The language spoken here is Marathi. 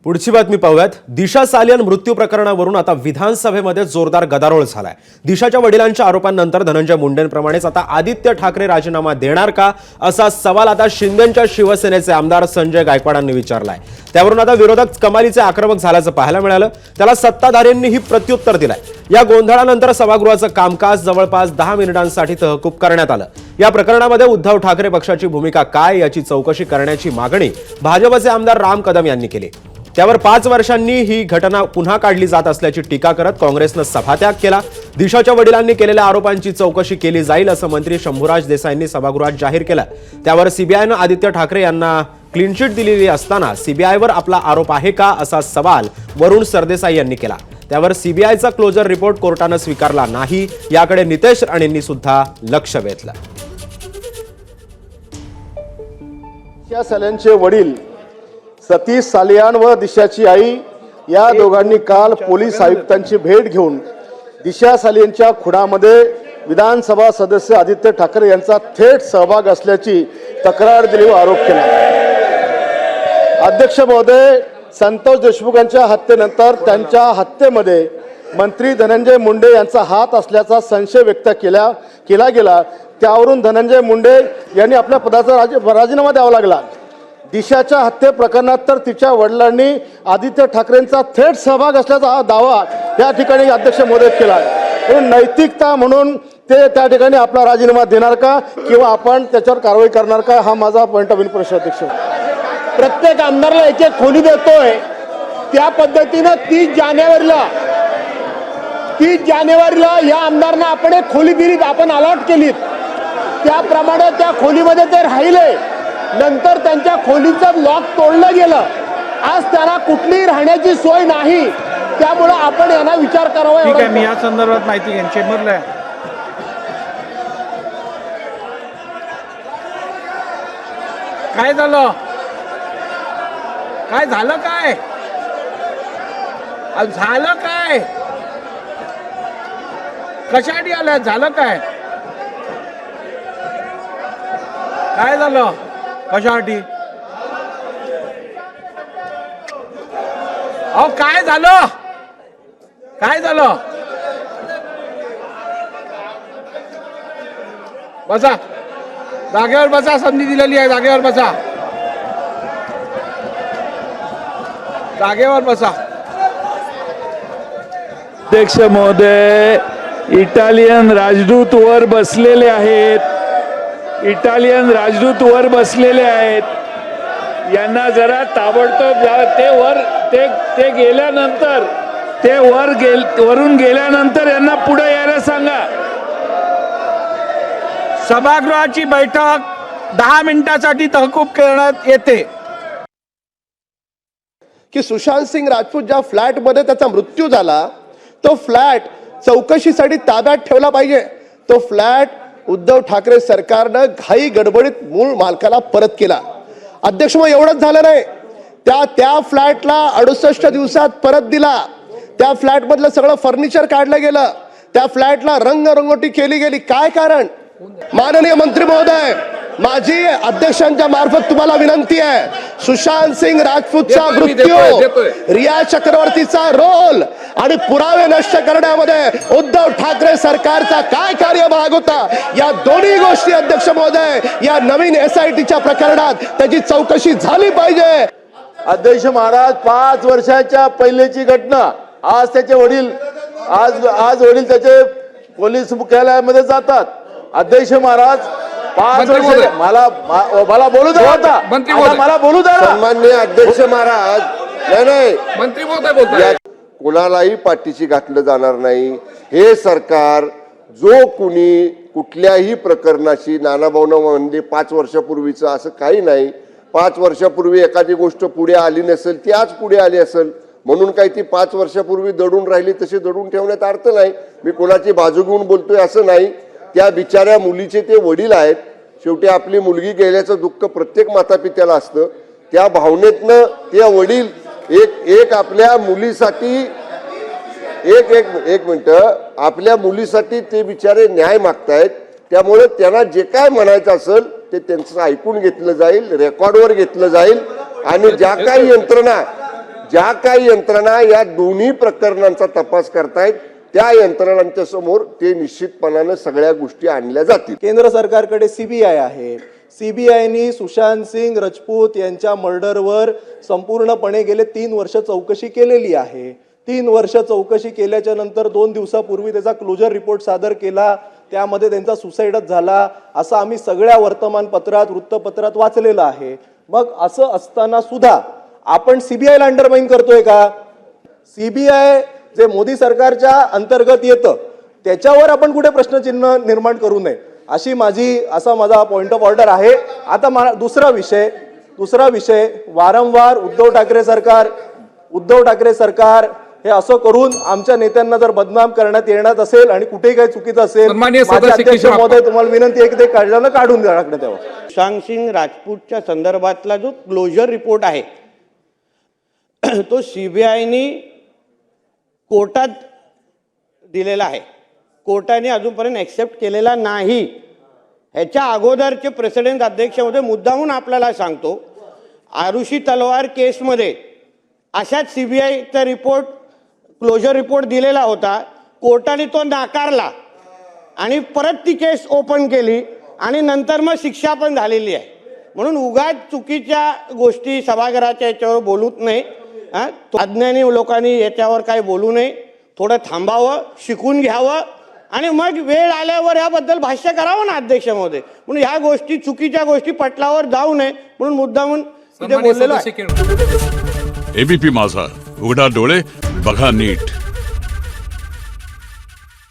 पुढची बातमी पाहूयात। दिशा सालियन मृत्यू प्रकरणावरून आता विधानसभेमध्ये जोरदार गदारोळ झालाय। दिशाच्या वडिलांच्या आरोपांनंतर धनंजय मुंडेंप्रमाणेच आता आदित्य ठाकरे राजीनामा देणार का असा सवाल आता शिंदेंच्या शिवसेनेचे आमदार संजय गायकवाडांनी विचारलाय। त्यावरून आता विरोधक कमालीचे आक्रमक झाल्याचं पाहायला मिळालं। त्याला सत्ताधाऱ्यांनीही प्रत्युत्तर दिलंय। या गोंधळानंतर सभागृहाचं कामकाज जवळपास 10 मिनिटांसाठी तहकूब करण्यात आलं। या प्रकरणामध्ये उद्धव ठाकरे पक्षाची भूमिका काय याची चौकशी करण्याची मागणी भाजपचे आमदार राम कदम यांनी केली। त्यावर 5 वर्षांनी ही घटना पुन्हा काढली जात असल्याची टीका करत काँग्रेसनं सभात्याग केला। दिशाच्या वडिलांनी केलेल्या आरोपांची चौकशी केली जाईल असं मंत्री शंभूराज देसाईंनी सभागृहात जाहीर केलं। त्यावर सीबीआयनं आदित्य ठाकरे यांना क्लीन चिट दिलेली असताना सीबीआयवर आपला आरोप आहे का असा सवाल वरुण सरदेसाई यांनी केला। त्यावर सीबीआयचा क्लोजर रिपोर्ट कोर्टानं स्वीकारला नाही, याकडे नितेश राणेंनी सुद्धा लक्ष वेधलं। दिशा सालियनचे वडील सतीश सालियन व दिशाची आई या दोघांनी काल पोलीस आयुक्तांची भेट घेऊन दिशा सालियनच्या खुनामध्ये विधानसभा सदस्य आदित्य ठाकरे यांचा थेट सहभाग असल्याची तक्रार दिली व आरोप केला। अध्यक्ष महोदय, संतोष देशमुख यांच्या हत्येनंतर त्यांच्या हत्येमध्ये मंत्री धनंजय मुंडे यांचा हात असल्याचा संशय व्यक्त केला गेला। त्यावरून धनंजय मुंडे यांनी आपल्या पदाचा राजीनामा द्यावा लागला। दिशाच्या हत्ये प्रकरणात तर तिच्या वडिलांनी आदित्य ठाकरेंचा थेट सहभाग असल्याचा हा दावा या ठिकाणी अध्यक्ष महोदय केला। नैतिकता म्हणून ते त्या ठिकाणी आपला राजीनामा देणार का किंवा आपण त्याच्यावर कारवाई करणार का, हा माझा पॉइंट ऑफ व्ह्यू प्रश्न अध्यक्ष। प्रत्येक आमदारला एक एक खोली देतोय, त्या पद्धतीनं 30 जानेवारीला या आमदारांना आपण एक खोली दिली, आपण अलॉट केली। त्याप्रमाणे त्या खोलीमध्ये ते राहिले, नंतर त्यांच्या खोलीचं लॉक तोडलं गेलं। आज त्यांना कुठलीही राहण्याची सोय नाही, त्यामुळे आपण यांना विचार करावा। ठीक आहे, मी या संदर्भात माहिती घेईन चेंबरला। काय झालं काय झालं काय झालं काय कशासाठी आलं झालं काय काय झालं कशासाठी अहो काय झालं बसा जागेवर बसा, संधी दिलेली आहे, जागेवर बसा जागेवर बसा। अध्यक्ष महोदय, इटालियन राजदूत वर बसलेले आहेत, यांना जरा ताबडतोब ते गेल्यानंतर वरून गेल्यानंतर यांना पुढे यायला सांगा। सभागृहाची बैठक 10 मिनिटांसाठी तहकूब करण्यात येते। की सुशांत सिंग राजपूत ज्या फ्लॅटमध्ये त्याचा मृत्यू झाला, तो फ्लॅट चौकशीसाठी ताब्यात ठेवला पाहिजे। तो फ्लॅट उद्धव ठाकरे सरकारनं घाई गडबडीत मूळ मालकाला परत केला। अध्यक्ष, मग एवढंच झालं नाही, त्या फ्लॅटला 68 दिवसात परत दिला। त्या फ्लॅट मधलं सगळं फर्निचर काढलं गेलं, त्या फ्लॅटला रंगरंगोटी केली गेली। काय कारण? माननीय मंत्री महोदय, माझी अध्यक्षांच्या मार्फत तुम्हाला विनंती आहे, सुशांत सिंग राजपूतचा मृत्यू, रिया चक्रवर्तीचा रोल आणि पुरावे नष्ट करण्यामध्ये उद्धव ठाकरे सरकारचा काय कार्यभाग होता, या दोन्ही गोष्टी अध्यक्ष महोदय या नवीन SITच्या प्रकरणात त्याची चौकशी झाली पाहिजे। अध्यक्ष महाराज, 5 वर्षाच्या पहिलेची घटना, आज त्याचे वडील वडील त्याचे पोलीस मुख्यालयामध्ये जातात। अध्यक्ष महाराज, 5 वर्ष मला बोलू द्या होता, मला बोलू द्या। सन्माननीय अध्यक्ष महाराज, नाही मंत्री बोलताय, कोणालाही पाठीशी घातलं जाणार नाही। हे सरकार जो कुणी कुठल्याही प्रकरणाशी नानाभाऊ म्हणजे 5 वर्षापूर्वीचं असं काही नाही। 5 वर्षापूर्वी एखादी गोष्ट पुढे आली नसेल, ती आज पुढे आली असेल म्हणून काही ती 5 वर्षापूर्वी दडून राहिली तशी दडून ठेवण्यात अर्थ नाही। मी कोणाची बाजू घेऊन बोलतोय असं नाही। त्या बिचाऱ्या मुलीचे ते वडील आहेत, शेवटी आपली मुलगी गेल्याचं दुःख प्रत्येक मातापित्याला असतं। त्या भावनेतनं ते वडील एक आपल्या मुलीसाठी एक मिनिट आपल्या मुलीसाठी ते बिचारे न्याय मागतायत। त्यामुळे त्यांना जे काय म्हणायचं असेल ते त्यांचं ऐकून घेतलं जाईल, रेकॉर्डवर घेतलं जाईल आणि ज्या काही यंत्रणा ज्या काही यंत्रणा या दोन्ही प्रकरणांचा तपास करतायत त्या यंत्रणांच्या समोर ते निश्चितपणानं सगळ्या गोष्टी आणल्या जातील. केंद्र सरकारकडे सीबीआय आहे. सीबीआयनी सुशांत सिंग राजपूत यांच्या मर्डरवर संपूर्णपणे गेले 3 वर्ष चौकशी केलेली आहे. 3 वर्ष चौकशी केल्याच्या नंतर 2 दिवसापूर्वी त्याचा क्लोजर रिपोर्ट सादर केला. त्यामध्ये त्यांचा सुसाईडच झाला असं आम्ही सगळ्या वर्तमानपत्रात वृत्तपत्रात वाचलेलं आहे. मग असं असताना सुद्धा आपण सीबीआयला अंडरमाइन करतोय का? सीबीआय जे मोदी सरकारच्या अंतर्गत येतं त्याच्यावर आपण कुठे प्रश्नचिन्ह निर्माण करू नये असा माझा पॉइंट ऑफ ऑर्डर आहे. आता दुसरा विषय वारंवार उद्धव ठाकरे सरकार हे असं करून आमच्या नेत्यांना जर बदनाम करण्यात येणार असेल आणि कुठेही काही चुकीचं असेल, सन्माननीय माझे सदस्य अध्यक्ष किशोर महोदय तुम्हाला विनंती आहे की ते काढल्यानं काढून टाकण्यात यावं. सुशांत सिंग राजपूतच्या संदर्भातला जो क्लोजर रिपोर्ट आहे तो सीबीआयनी कोर्टात दिलेला आहे. कोर्टाने अजूनपर्यंत ॲक्सेप्ट केलेला नाही. ह्याच्या अगोदरचे प्रेसिडेंट अध्यक्ष महोदय मुद्दामून आपल्याला सांगतो, आरुषी तलवार केसमध्ये अशाच सीबीआयचा रिपोर्ट क्लोजर रिपोर्ट दिलेला होता. कोर्टाने तो नाकारला आणि परत ती केस ओपन केली आणि नंतर मग शिक्षा पण झालेली आहे. म्हणून उगाच चुकीच्या गोष्टी सभागृहाच्या याच्यावर बोलूच नाही. अज्ञानी लोकांनी याच्यावर काय बोलू नये. थोडं थांबावं, शिकून घ्यावं आणि मग वेळ आल्यावर याबद्दल भाष्य करावं ना अध्यक्ष महोदय. म्हणून ह्या गोष्टी चुकीच्या गोष्टी पटलावर जाऊ नये म्हणून मुद्दामून तिथे बोललेलो आहे. एबीपी माझा, उघडा डोळे बघा नीट.